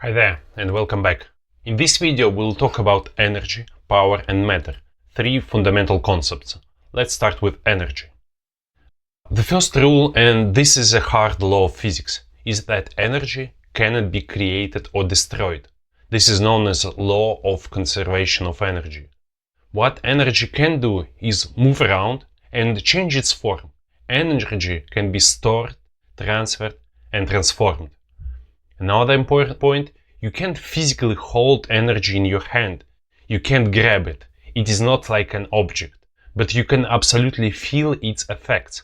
Hi there and welcome back. In this video we'll talk about energy, power and matter, three fundamental concepts. Let's start with energy. The first rule, and this is a hard law of physics, is that energy cannot be created or destroyed. This is known as law of conservation of energy. What energy can do is move around and change its form. Energy can be stored, transferred and transformed. Another important point, you can't physically hold energy in your hand. You can't grab it. It is not like an object, but you can absolutely feel its effects.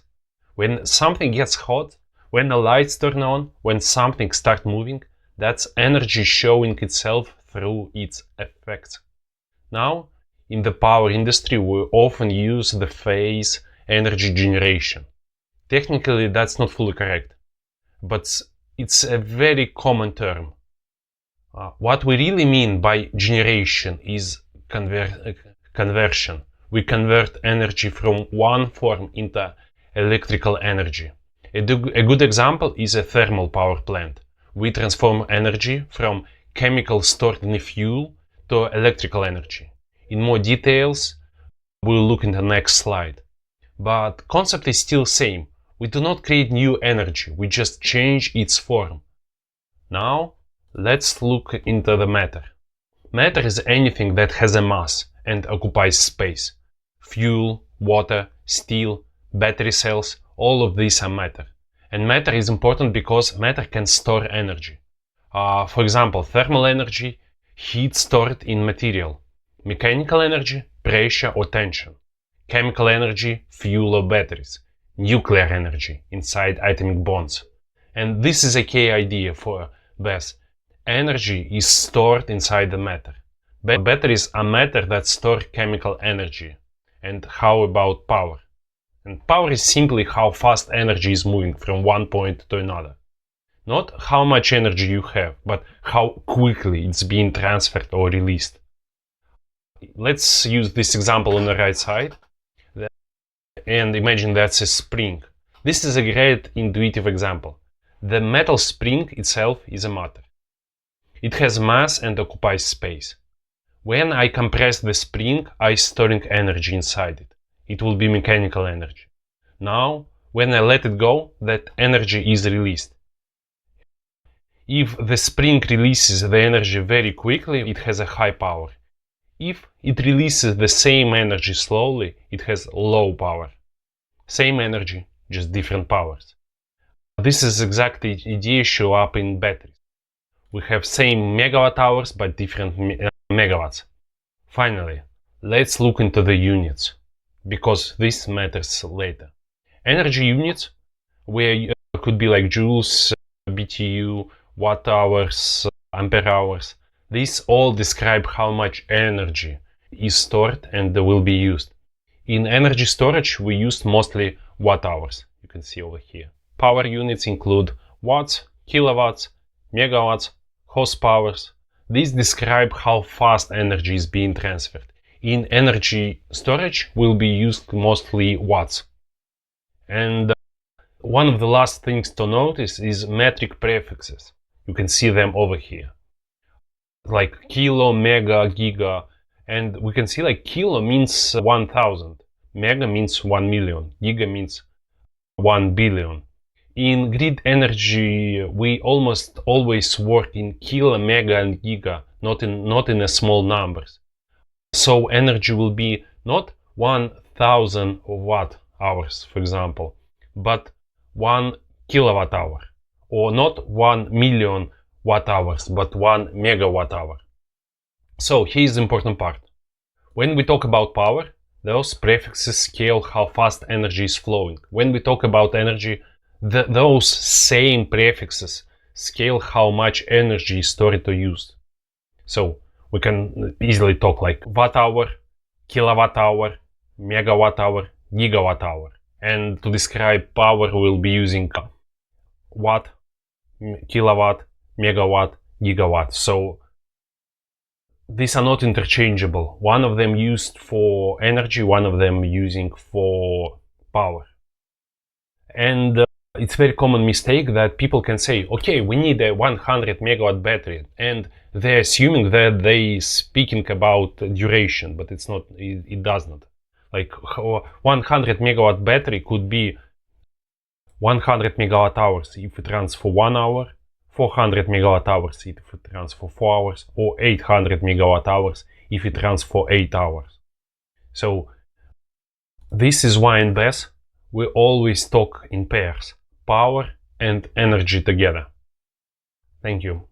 When something gets hot, when the lights turn on, when something starts moving, that's energy showing itself through its effects. Now, in the power industry, we often use the phrase energy generation. Technically, that's not fully correct, but it's a very common term. What we really mean by generation is conversion. We convert energy from one form into electrical energy. A good example is a thermal power plant. We transform energy from chemical stored in a fuel to electrical energy. In more details, we'll look in the next slide. But concept is still same. We do not create new energy, we just change its form. Now, let's look into the matter. Matter is anything that has a mass and occupies space. Fuel, water, steel, battery cells, all of these are matter. And matter is important because matter can store energy. For example, thermal energy, heat stored in material. Mechanical energy, pressure or tension. Chemical energy, fuel or batteries. Nuclear energy inside atomic bonds. And this is a key idea for BESS. Energy is stored inside the matter. Batteries are matter that store chemical energy. And how about power? And power is simply how fast energy is moving from one point to another. Not how much energy you have, but how quickly it's being transferred or released. Let's use this example on the right side. And imagine that's a spring. This is a great intuitive example. The metal spring itself is a matter. It has mass and occupies space. When I compress the spring, I'm storing energy inside it. It will be mechanical energy. Now, when I let it go, that energy is released. If the spring releases the energy very quickly, it has a high power. If it releases the same energy slowly, it has low power. Same energy, just different powers. This is exactly the idea show up in batteries. We have same megawatt hours but different megawatts. Finally, let's look into the units, because this matters later. Energy units, where could be like joules, BTU, watt hours, ampere hours. These all describe how much energy is stored and will be used. In energy storage, we use mostly watt hours. You can see over here. Power units include watts, kilowatts, megawatts, horsepowers. These describe how fast energy is being transferred. In energy storage, will be used mostly watts. And one of the last things to notice is metric prefixes. You can see them over here. Like kilo, mega, giga, and we can see like kilo means 1000, mega means 1 million, giga means 1 billion. In grid energy, we almost always work in kilo, mega and giga, not in a small numbers. So energy will be not 1000 watt hours, for example, but 1 kilowatt hour, or not 1 million watt hours, but 1 megawatt hour. So here's the important part. When we talk about power, those prefixes scale how fast energy is flowing. When we talk about energy, those same prefixes scale how much energy is stored or used. So we can easily talk like watt hour, kilowatt hour, megawatt hour, gigawatt hour. And to describe power, we'll be using watt, kilowatt, megawatt, gigawatt. So these are not interchangeable. One of them used for energy, one of them using for power. And it's very common mistake that people can say, okay, we need a 100 megawatt battery, and they're assuming that they speaking about duration, but it's not, it does not. Like 100 megawatt battery could be 100 megawatt hours if it runs for 1 hour, 400 megawatt hours if it runs for 4 hours, or 800 megawatt hours if it runs for 8 hours. So this is why in BESS we always talk in pairs, power and energy together. Thank you.